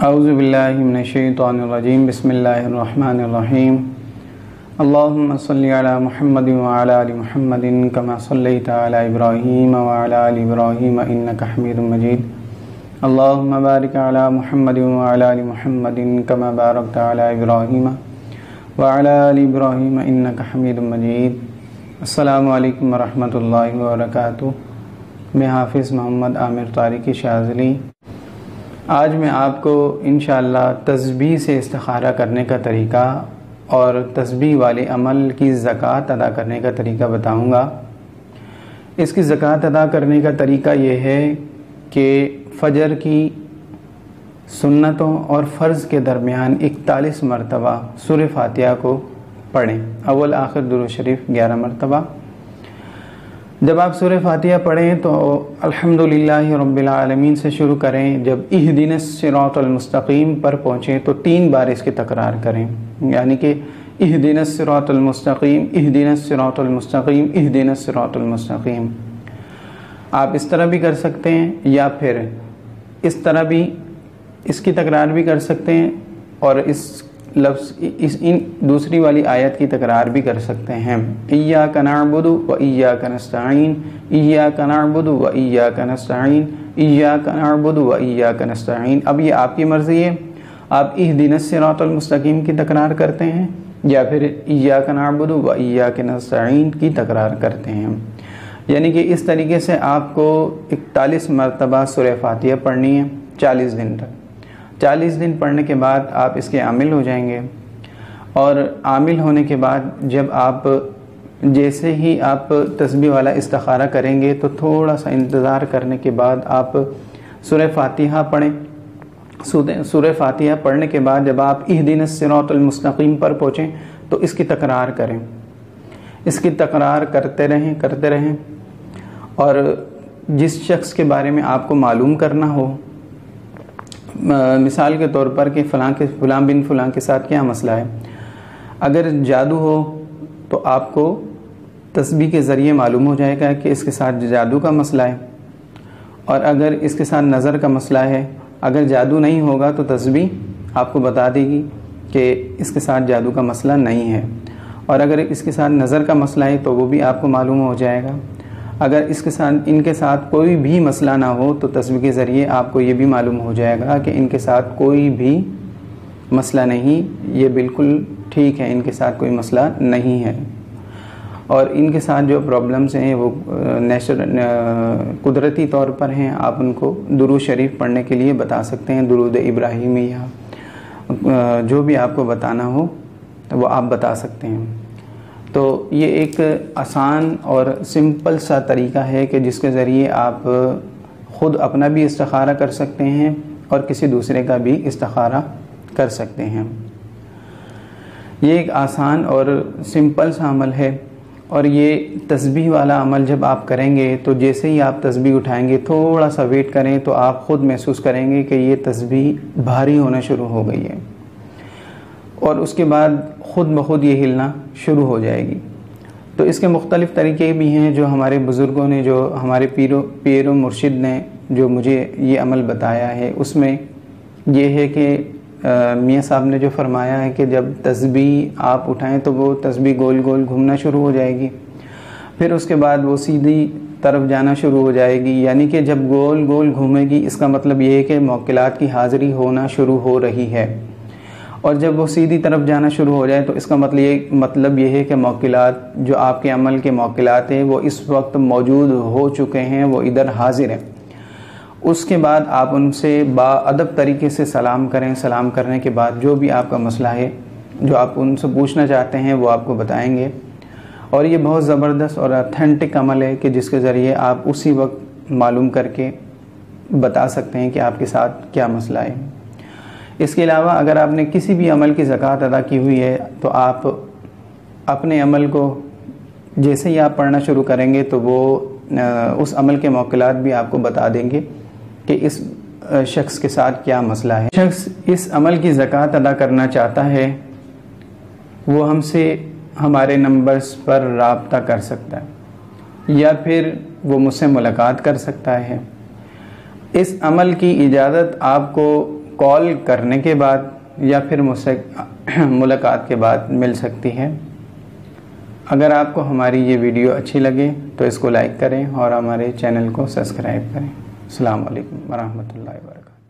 اعوذ باللہ من الشیطان الرجیم بسم اللہ الرحمن الرحیم اللہم صلی علی محمد وعلی آل محمد کما صلیت علی ابراہیم وعلی آل ابراہیم انک حمید مجید اللہم بارک علی محمد وعلی آل محمد کما بارکت علی ابراہیم وعلی آل ابراہیم انک حمید مجید۔ السلام علیکم ورحمۃ اللہ وبرکاتہ۔ میں حافظ محمد عامر طارقی شاذلی۔ آج میں آپ کو انشاءاللہ تسبیح سے استخارہ کرنے کا طریقہ اور تسبیح والے عمل کی زکوٰۃ ادا کرنے کا طریقہ بتاؤں گا۔ اس کی زکوٰۃ ادا کرنے کا طریقہ یہ ہے کہ فجر کی سنتوں اور فرض کے درمیان 41 مرتبہ سورہ فاتحہ کو پڑھیں، اول آخر درود شریف 11 مرتبہ۔ جب آپ سورہ فاتحہ پڑھیں تو الحمدللہ رب العالمین سے شروع کریں۔ جب اہدنا الصراط المستقیم پر پہنچیں تو 3 بار اس کی تکرار کریں، یعنی کہ اہدنا الصراط المستقیم، اہدنا الصراط المستقیم، اہدنا الصراط المستقیم۔ آپ اس طرح بھی کر سکتے ہیں یا پھر اس طرح بھی اس کی تکرار بھی کر سکتے ہیں اور اس لفظ ان دوسری والی آیت کی تکرار بھی کر سکتے ہیں۔ ایاک نعبد و ایاک نستعین، ایاک نعبد و ایاک نستعین، ایاک نعبد و ایاک نستعین۔ اب یہ آپ کی مرضی ہے، آپ اہدنا الصراط المستقیم کی تکرار کرتے ہیں یا پھر ایاک نعبد و ایاک نستعین کی تکرار کرتے ہیں۔ یعنی کہ اس طریقے سے آپ کو 41 مرتبہ سورہ فاتحہ پڑھنی ہے 40 دن تک۔ 40 دن پڑھنے کے بعد آپ اس کے عامل ہو جائیں گے، اور عامل ہونے کے بعد جب آپ جیسے ہی آپ تسبیح والا استخارہ کریں گے تو تھوڑا سا انتظار کرنے کے بعد آپ سورہ فاتحہ پڑھیں۔ سورہ فاتحہ پڑھنے کے بعد جب آپ اہدنا الصراط المستقیم پر پہنچیں تو اس کی تکرار کریں، اس کی تکرار کرتے رہیں اور جس شخص کے بارے میں آپ کو معلوم کرنا ہو، مثال کے طور پر کہ فلاں بن فلاں کے ساتھ کیا مسئلہ ہے، اگر جادو ہو تو آپ کو تسبیح کے ذریعے معلوم ہو جائے گا کہ اس کے ساتھ جادو کا مسئلہ ہے، اور اگر اس کے ساتھ نظر کا مسئلہ ہے، اگر جادو نہیں ہوگا تو تسبیح آپ کو بتا دے گی کہ اس کے ساتھ جادو کا مسئلہ نہیں ہے، اور اگر اس کے ساتھ نظر کا مسئلہ ہے تو وہ بھی آپ کو معلوم ہو جائے گا۔ اگر ان کے ساتھ کوئی بھی مسئلہ نہ ہو تو تسبیح کے ذریعے آپ کو یہ بھی معلوم ہو جائے گا کہ ان کے ساتھ کوئی بھی مسئلہ نہیں، یہ بالکل ٹھیک ہے، ان کے ساتھ کوئی مسئلہ نہیں ہے، اور ان کے ساتھ جو پرابلمز ہیں وہ قدرتی طور پر ہیں۔ آپ ان کو درود شریف پڑھنے کے لیے بتا سکتے ہیں، درود ابراہیمیہ، جو بھی آپ کو بتانا ہو وہ آپ بتا سکتے ہیں۔ تو یہ ایک آسان اور سمپل سا طریقہ ہے کہ جس کے ذریعے آپ خود اپنا بھی استخارہ کر سکتے ہیں اور کسی دوسرے کا بھی استخارہ کر سکتے ہیں۔ یہ ایک آسان اور سمپل سا عمل ہے، اور یہ تسبیح والا عمل جب آپ کریں گے تو جیسے ہی آپ تسبیح اٹھائیں گے تھوڑا سا ویٹ کریں تو آپ خود محسوس کریں گے کہ یہ تسبیح بھاری ہونا شروع ہو گئی ہے، اور اس کے بعد خود بخود یہ ہلنا شروع ہو جائے گی۔ تو اس کے مختلف طریقے بھی ہیں جو ہمارے بزرگوں نے، جو ہمارے پیر و مرشد نے جو مجھے یہ عمل بتایا ہے، اس میں یہ ہے کہ میاں صاحب نے جو فرمایا ہے کہ جب تسبیح آپ اٹھائیں تو وہ تسبیح گول گول گھومنا شروع ہو جائے گی، پھر اس کے بعد وہ سیدھی طرف جانا شروع ہو جائے گی، یعنی کہ جب گول گول گھومے گی اس کا مطلب یہ ہے کہ موکلات کی حاضری ہونا شروع ہو رہی ہے، اور جب وہ سیدھی طرف جانا شروع ہو جائے تو اس کا مطلب یہ ہے کہ موکلات جو آپ کے عمل کے موکلات ہیں وہ اس وقت موجود ہو چکے ہیں، وہ ادھر حاضر ہیں۔ اس کے بعد آپ ان سے باادب طریقے سے سلام کریں۔ سلام کرنے کے بعد جو بھی آپ کا مسئلہ ہے، جو آپ ان سے پوچھنا چاہتے ہیں، وہ آپ کو بتائیں گے، اور یہ بہت زبردست اور اتھینٹک عمل ہے کہ جس کے ذریعے آپ اسی وقت معلوم کر کے بتا سکتے ہیں کہ آپ کے ساتھ کیا مسئلہ ہے۔ اس کے علاوہ اگر آپ نے کسی بھی عمل کی زکوٰۃ ادا کی ہوئی ہے تو آپ اپنے عمل کو جیسے ہی آپ پڑھنا شروع کریں گے تو وہ اس عمل کے موکلات بھی آپ کو بتا دیں گے کہ اس شخص کے ساتھ کیا مسئلہ ہے۔ شخص اس عمل کی زکوٰۃ ادا کرنا چاہتا ہے وہ ہم سے ہمارے نمبرز پر رابطہ کر سکتا ہے، یا پھر وہ مجھ سے ملاقات کر سکتا ہے۔ اس عمل کی اجازت آپ کو کال کرنے کے بعد یا پھر مجھ سے ملاقات کے بعد مل سکتی ہے۔ اگر آپ کو ہماری یہ ویڈیو اچھی لگے تو اس کو لائک کریں اور ہمارے چینل کو سبسکرائب کریں۔ السلام علیکم ورحمۃ اللہ وبرکاتہ۔